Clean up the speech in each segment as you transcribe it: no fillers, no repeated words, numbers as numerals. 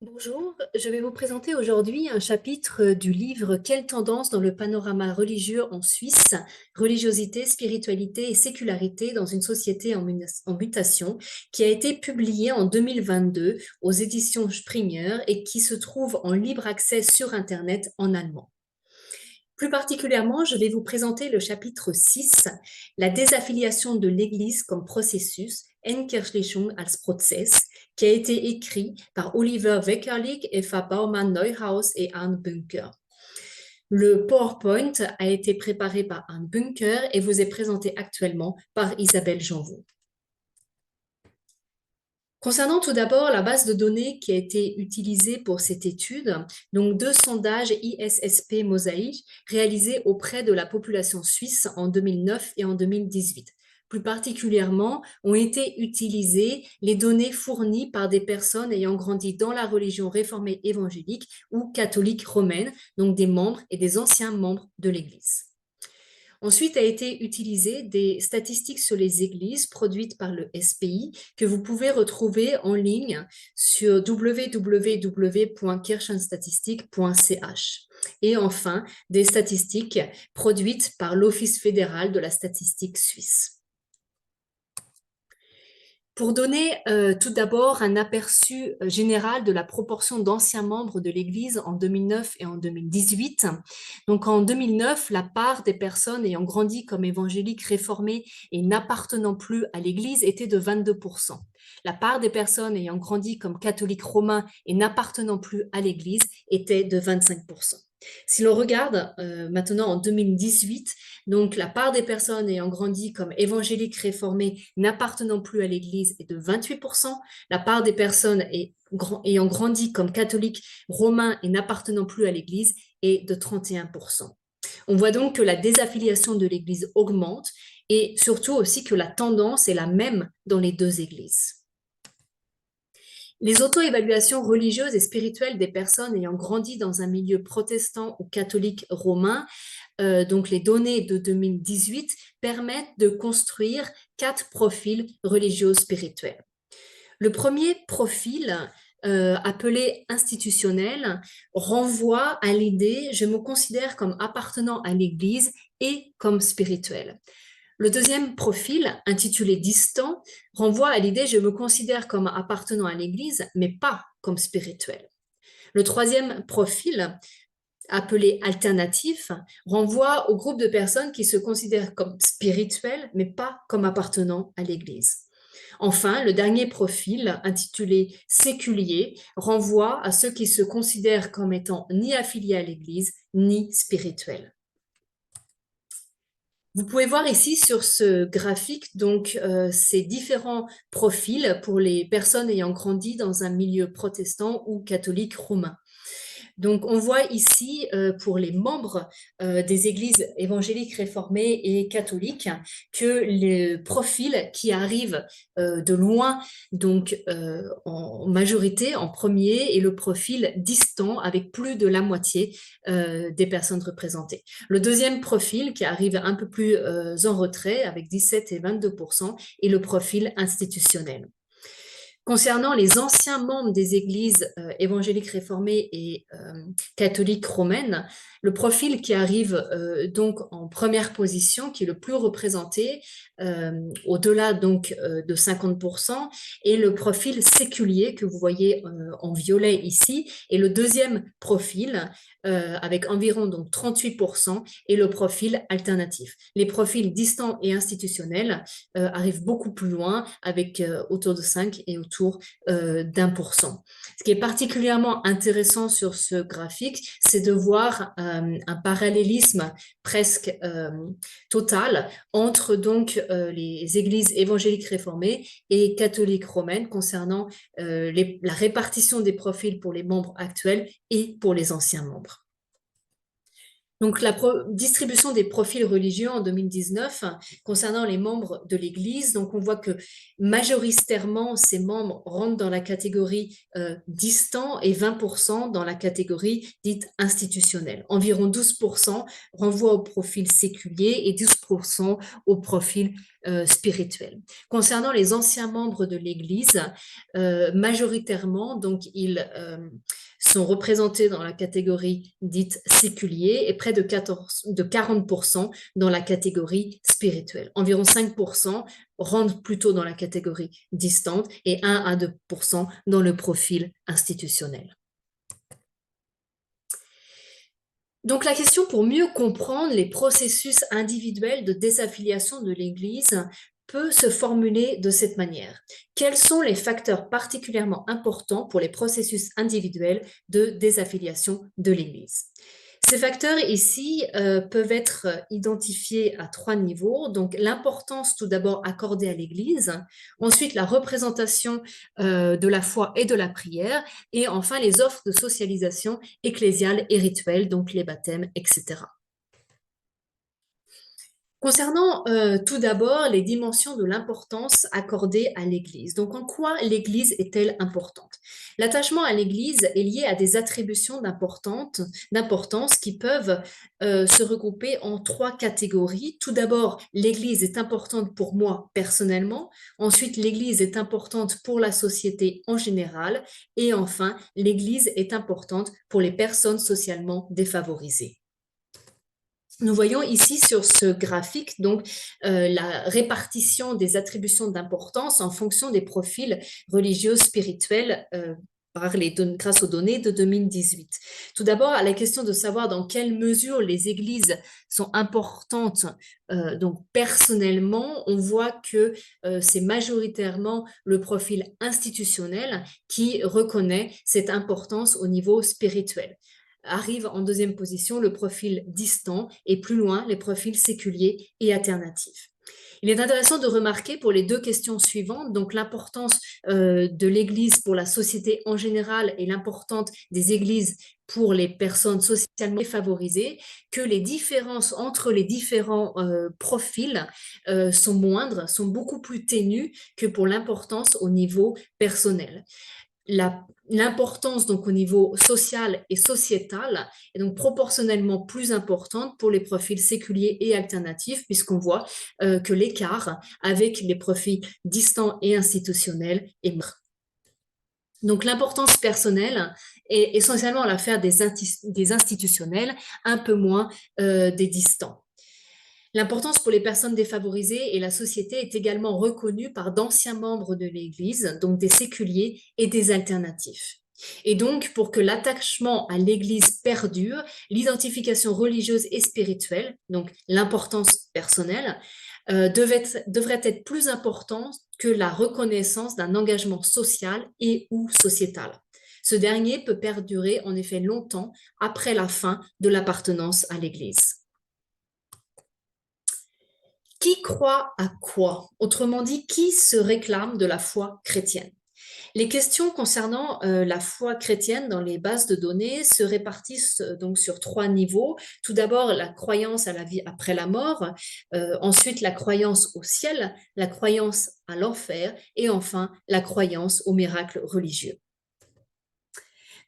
Bonjour, je vais vous présenter aujourd'hui un chapitre du livre Quelles tendances dans le panorama religieux en Suisse, religiosité, spiritualité et sécularité dans une société en mutation, qui a été publié en 2022 aux éditions Springer et qui se trouve en libre accès sur Internet en allemand. Plus particulièrement, je vais vous présenter le chapitre 6, la désaffiliation de l'Église comme processus, Entkirchlichung als Prozess, qui a été écrit par Oliver Weckerlich, Eva Baumann-Neuhaus et Arne Bunker. Le PowerPoint a été préparé par Arne Bunker et vous est présenté actuellement par Isabelle Janvaux. Concernant tout d'abord la base de données qui a été utilisée pour cette étude, donc deux sondages ISSP Mosaïque réalisés auprès de la population suisse en 2009 et en 2018. Plus particulièrement, ont été utilisées les données fournies par des personnes ayant grandi dans la religion réformée évangélique ou catholique romaine, donc des membres et des anciens membres de l'Église. Ensuite a été utilisé des statistiques sur les églises produites par le SPI que vous pouvez retrouver en ligne sur www.kirchenstatistik.ch. Et enfin, des statistiques produites par l'Office fédéral de la statistique suisse. Pour donner tout d'abord un aperçu général de la proportion d'anciens membres de l'Église en 2009 et en 2018. Donc en 2009, la part des personnes ayant grandi comme évangéliques réformés et n'appartenant plus à l'Église était de 22%. La part des personnes ayant grandi comme catholiques romains et n'appartenant plus à l'Église était de 25%. Si l'on regarde maintenant en 2018, donc la part des personnes ayant grandi comme évangéliques réformés n'appartenant plus à l'Église est de 28%, la part des personnes ayant grandi comme catholiques romains et n'appartenant plus à l'Église est de 31%. On voit donc que la désaffiliation de l'Église augmente et surtout aussi que la tendance est la même dans les deux églises. Les auto-évaluations religieuses et spirituelles des personnes ayant grandi dans un milieu protestant ou catholique romain, donc les données de 2018, permettent de construire 4 profils religieux spirituels. Le premier profil, appelé institutionnel, renvoie à l'idée « je me considère comme appartenant à l'Église et comme spirituel ». Le deuxième profil, intitulé distant, renvoie à l'idée « je me considère comme appartenant à l'Église, mais pas comme spirituel ». Le troisième profil, appelé alternatif, renvoie au groupe de personnes qui se considèrent comme spirituelles, mais pas comme appartenant à l'Église. Enfin, le dernier profil, intitulé séculier, renvoie à ceux qui se considèrent comme étant ni affiliés à l'Église, ni spirituels. Vous pouvez voir ici sur ce graphique donc ces différents profils pour les personnes ayant grandi dans un milieu protestant ou catholique romain. Donc, on voit ici, pour les membres des églises évangéliques réformées et catholiques, que le profil qui arrive de loin, donc en majorité, en premier, est le profil distant, avec plus de la moitié des personnes représentées. Le deuxième profil, qui arrive un peu plus en retrait, avec 17 et 22%, est le profil institutionnel. Concernant les anciens membres des églises évangéliques réformées et catholiques romaines, le profil qui arrive donc en première position, qui est le plus représenté, au-delà donc de 50%, est le profil séculier que vous voyez en violet ici, et le deuxième profil, avec environ donc 38%, est le profil alternatif. Les profils distants et institutionnels arrivent beaucoup plus loin, avec autour de 5 et autour d'1%. Ce qui est particulièrement intéressant sur ce graphique, c'est de voir un parallélisme presque total entre donc les églises évangéliques réformées et catholiques romaines concernant la répartition des profils pour les membres actuels et pour les anciens membres. Donc, la distribution des profils religieux en 2019 concernant les membres de l'Église, donc on voit que majoritairement ces membres rentrent dans la catégorie distant et 20% dans la catégorie dite institutionnelle. Environ 12% renvoient au profil séculier et 12% au profil spirituel. Concernant les anciens membres de l'Église, majoritairement, donc ils sont représentés dans la catégorie dite séculier et près de 40% dans la catégorie spirituelle. Environ 5% rentrent plutôt dans la catégorie distante et 1 à 2% dans le profil institutionnel. Donc la question pour mieux comprendre les processus individuels de désaffiliation de l'Église peut se formuler de cette manière. Quels sont les facteurs particulièrement importants pour les processus individuels de désaffiliation de l'Église? Ces facteurs ici peuvent être identifiés à 3 niveaux. Donc, l'importance tout d'abord accordée à l'Église, ensuite la représentation de la foi et de la prière, et enfin les offres de socialisation ecclésiale et rituelle, donc les baptêmes, etc. Concernant tout d'abord les dimensions de l'importance accordée à l'Église. Donc, en quoi l'Église est-elle importante? L'attachement à l'Église est lié à des attributions d'importance qui peuvent se regrouper en 3 catégories. Tout d'abord, l'Église est importante pour moi personnellement. Ensuite, l'Église est importante pour la société en général. Et enfin, l'Église est importante pour les personnes socialement défavorisées. Nous voyons ici sur ce graphique donc la répartition des attributions d'importance en fonction des profils religieux spirituels grâce aux données de 2018. Tout d'abord, à la question de savoir dans quelle mesure les églises sont importantes, donc personnellement, on voit que c'est majoritairement le profil institutionnel qui reconnaît cette importance au niveau spirituel. Arrive en deuxième position le profil distant et plus loin les profils séculiers et alternatifs. Il est intéressant de remarquer pour les 2 questions suivantes, donc l'importance de l'Église pour la société en général et l'importance des églises pour les personnes socialement défavorisées, que les différences entre les différents profils sont moindres, sont beaucoup plus ténues que pour l'importance au niveau personnel. L'importance donc au niveau social et sociétal est donc proportionnellement plus importante pour les profils séculiers et alternatifs puisqu'on voit que l'écart avec les profils distants et institutionnels est moindre. Donc l'importance personnelle est essentiellement l'affaire des institutionnels, un peu moins des distants. L'importance pour les personnes défavorisées et la société est également reconnue par d'anciens membres de l'Église, donc des séculiers et des alternatifs. Et donc, pour que l'attachement à l'Église perdure, l'identification religieuse et spirituelle, donc l'importance personnelle, devrait être plus importante que la reconnaissance d'un engagement social et ou sociétal. Ce dernier peut perdurer en effet longtemps après la fin de l'appartenance à l'Église. Qui croit à quoi? Autrement dit, qui se réclame de la foi chrétienne? Les questions concernant la foi chrétienne dans les bases de données se répartissent donc sur 3 niveaux. Tout d'abord, la croyance à la vie après la mort, ensuite la croyance au ciel, la croyance à l'enfer et enfin la croyance aux miracles religieux.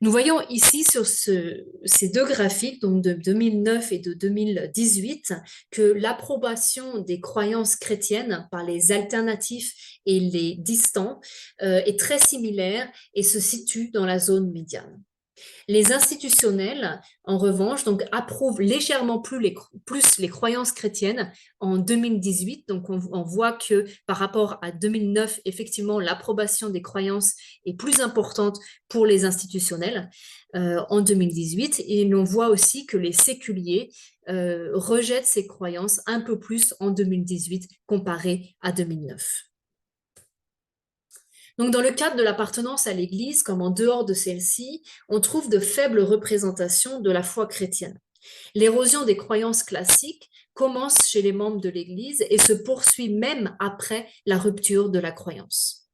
Nous voyons ici sur ces 2 graphiques, donc de 2009 et de 2018, que l'approbation des croyances chrétiennes par les alternatifs et les distants est très similaire et se situe dans la zone médiane. Les institutionnels, en revanche, donc, approuvent légèrement plus les croyances chrétiennes en 2018. Donc, on voit que par rapport à 2009, effectivement, l'approbation des croyances est plus importante pour les institutionnels en 2018. Et l'on voit aussi que les séculiers rejettent ces croyances un peu plus en 2018 comparé à 2009. Donc, dans le cadre de l'appartenance à l'Église, comme en dehors de celle-ci, on trouve de faibles représentations de la foi chrétienne. L'érosion des croyances classiques commence chez les membres de l'Église et se poursuit même après la rupture de la croyance.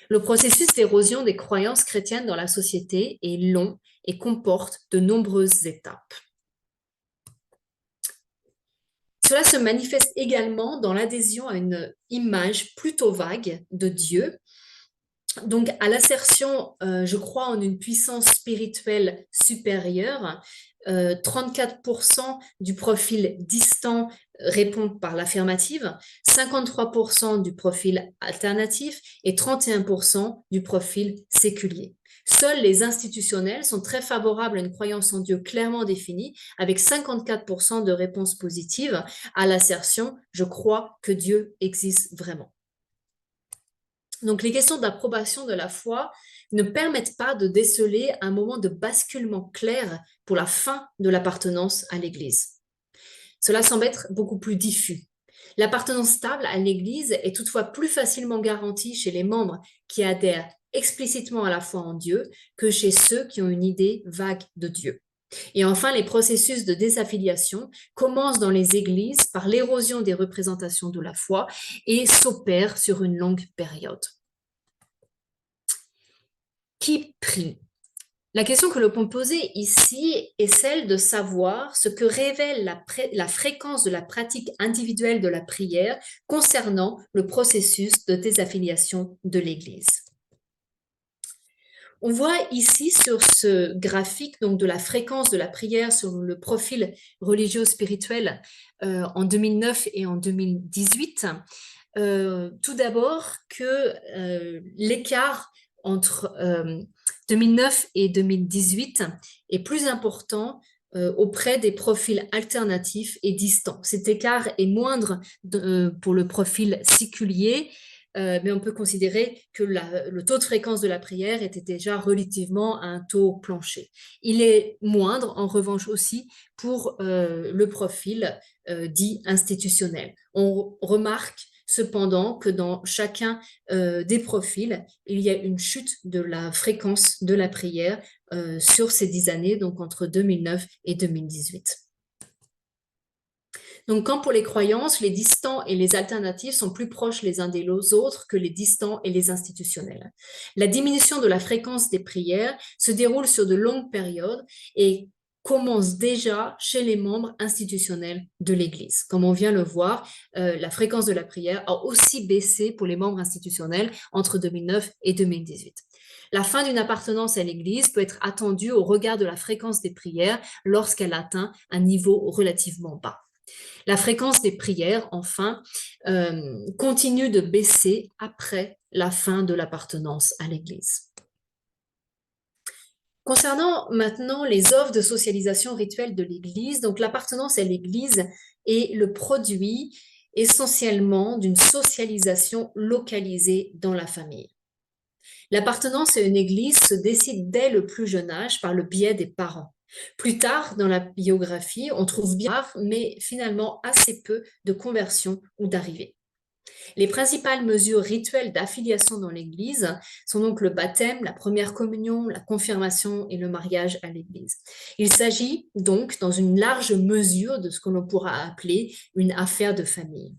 Le processus d'érosion des croyances chrétiennes dans la société est long et comporte de nombreuses étapes. Cela se manifeste également dans l'adhésion à une image plutôt vague de Dieu, donc à l'assertion je crois en une puissance spirituelle supérieure. 34% du profil distant répond par l'affirmative, 53% du profil alternatif et 31% du profil séculier. Seuls les institutionnels sont très favorables à une croyance en Dieu clairement définie, avec 54% de réponses positives à l'assertion « je crois que Dieu existe vraiment ». Donc, les questions d'approbation de la foi ne permettent pas de déceler un moment de basculement clair pour la fin de l'appartenance à l'Église. Cela semble être beaucoup plus diffus. L'appartenance stable à l'Église est toutefois plus facilement garantie chez les membres qui adhèrent explicitement à la foi en Dieu que chez ceux qui ont une idée vague de Dieu. Et enfin, les processus de désaffiliation commencent dans les églises par l'érosion des représentations de la foi et s'opèrent sur une longue période. Qui prie? La question que l'on peut poser ici est celle de savoir ce que révèle la fréquence de la pratique individuelle de la prière concernant le processus de désaffiliation de l'Église. On voit ici sur ce graphique donc de la fréquence de la prière sur le profil religieux-spirituel en 2009 et en 2018. Tout d'abord que l'écart entre 2009 et 2018 est plus important auprès des profils alternatifs et distants. Cet écart est moindre pour le profil séculier, mais on peut considérer que le taux de fréquence de la prière était déjà relativement à un taux plancher. Il est moindre, en revanche, aussi pour le profil dit institutionnel. On remarque cependant que dans chacun des profils, il y a une chute de la fréquence de la prière sur ces 10 années, donc entre 2009 et 2018. Donc, quand pour les croyances, les distants et les alternatifs sont plus proches les uns des autres que les distants et les institutionnels. La diminution de la fréquence des prières se déroule sur de longues périodes et commence déjà chez les membres institutionnels de l'Église. Comme on vient le voir, la fréquence de la prière a aussi baissé pour les membres institutionnels entre 2009 et 2018. La fin d'une appartenance à l'Église peut être attendue au regard de la fréquence des prières lorsqu'elle atteint un niveau relativement bas. La fréquence des prières, enfin, continue de baisser après la fin de l'appartenance à l'Église. Concernant maintenant les offres de socialisation rituelle de l'Église, donc l'appartenance à l'Église est le produit essentiellement d'une socialisation localisée dans la famille. L'appartenance à une Église se décide dès le plus jeune âge par le biais des parents. Plus tard dans la biographie, on trouve bien, mais finalement assez peu de conversions ou d'arrivées. Les principales mesures rituelles d'affiliation dans l'Église sont donc le baptême, la première communion, la confirmation et le mariage à l'Église. Il s'agit donc dans une large mesure de ce que l'on pourra appeler une affaire de famille.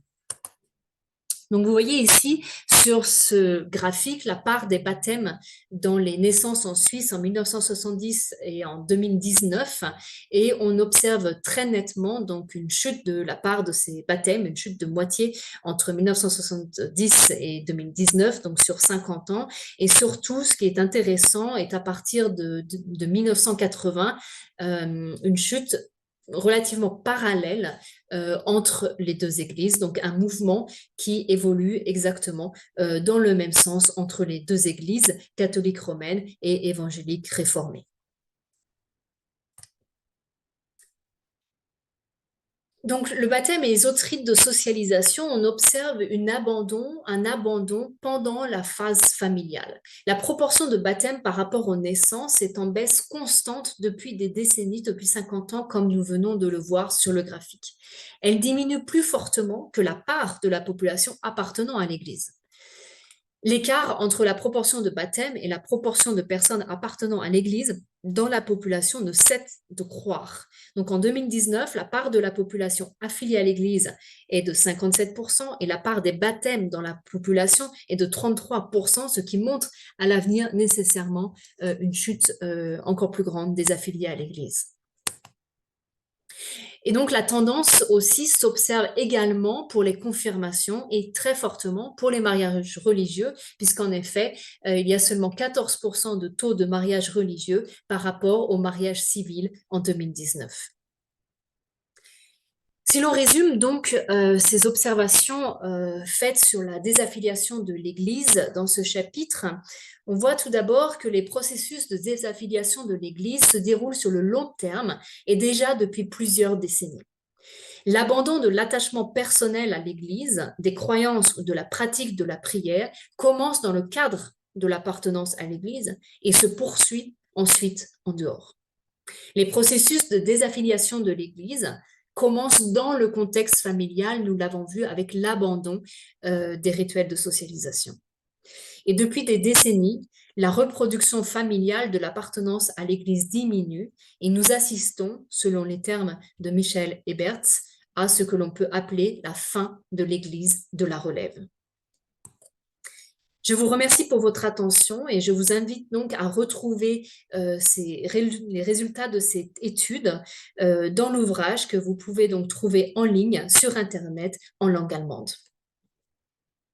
Donc, vous voyez ici sur ce graphique la part des baptêmes dans les naissances en Suisse en 1970 et en 2019 et on observe très nettement donc une chute de la part de ces baptêmes, une chute de moitié entre 1970 et 2019, donc sur 50 ans. Et surtout, ce qui est intéressant est à partir de 1980, une chute relativement parallèle entre les deux églises, donc un mouvement qui évolue exactement dans le même sens entre les deux églises, catholiques romaines et évangéliques réformées. Donc, le baptême et les autres rites de socialisation, on observe un abandon pendant la phase familiale. La proportion de baptême par rapport aux naissances est en baisse constante depuis des décennies, depuis 50 ans, comme nous venons de le voir sur le graphique. Elle diminue plus fortement que la part de la population appartenant à l'Église. L'écart entre la proportion de baptême et la proportion de personnes appartenant à l'Église dans la population ne cesse de croître. Donc en 2019, la part de la population affiliée à l'Église est de 57% et la part des baptêmes dans la population est de 33%, ce qui montre à l'avenir nécessairement une chute encore plus grande des affiliés à l'Église. Et donc la tendance aussi s'observe également pour les confirmations et très fortement pour les mariages religieux, puisqu'en effet, il y a seulement 14% de taux de mariage religieux par rapport au mariage civil en 2019. Si l'on résume donc ces observations faites sur la désaffiliation de l'Église dans ce chapitre, on voit tout d'abord que les processus de désaffiliation de l'Église se déroulent sur le long terme et déjà depuis plusieurs décennies. L'abandon de l'attachement personnel à l'Église, des croyances ou de la pratique de la prière commence dans le cadre de l'appartenance à l'Église et se poursuit ensuite en dehors. Les processus de désaffiliation de l'Église commencent dans le contexte familial, nous l'avons vu avec l'abandon des rituels de socialisation. Et depuis des décennies, la reproduction familiale de l'appartenance à l'Église diminue et nous assistons, selon les termes de Michel Eberts, à ce que l'on peut appeler la fin de l'Église de la relève. Je vous remercie pour votre attention et je vous invite donc à retrouver les résultats de cette étude dans l'ouvrage que vous pouvez donc trouver en ligne sur Internet en langue allemande.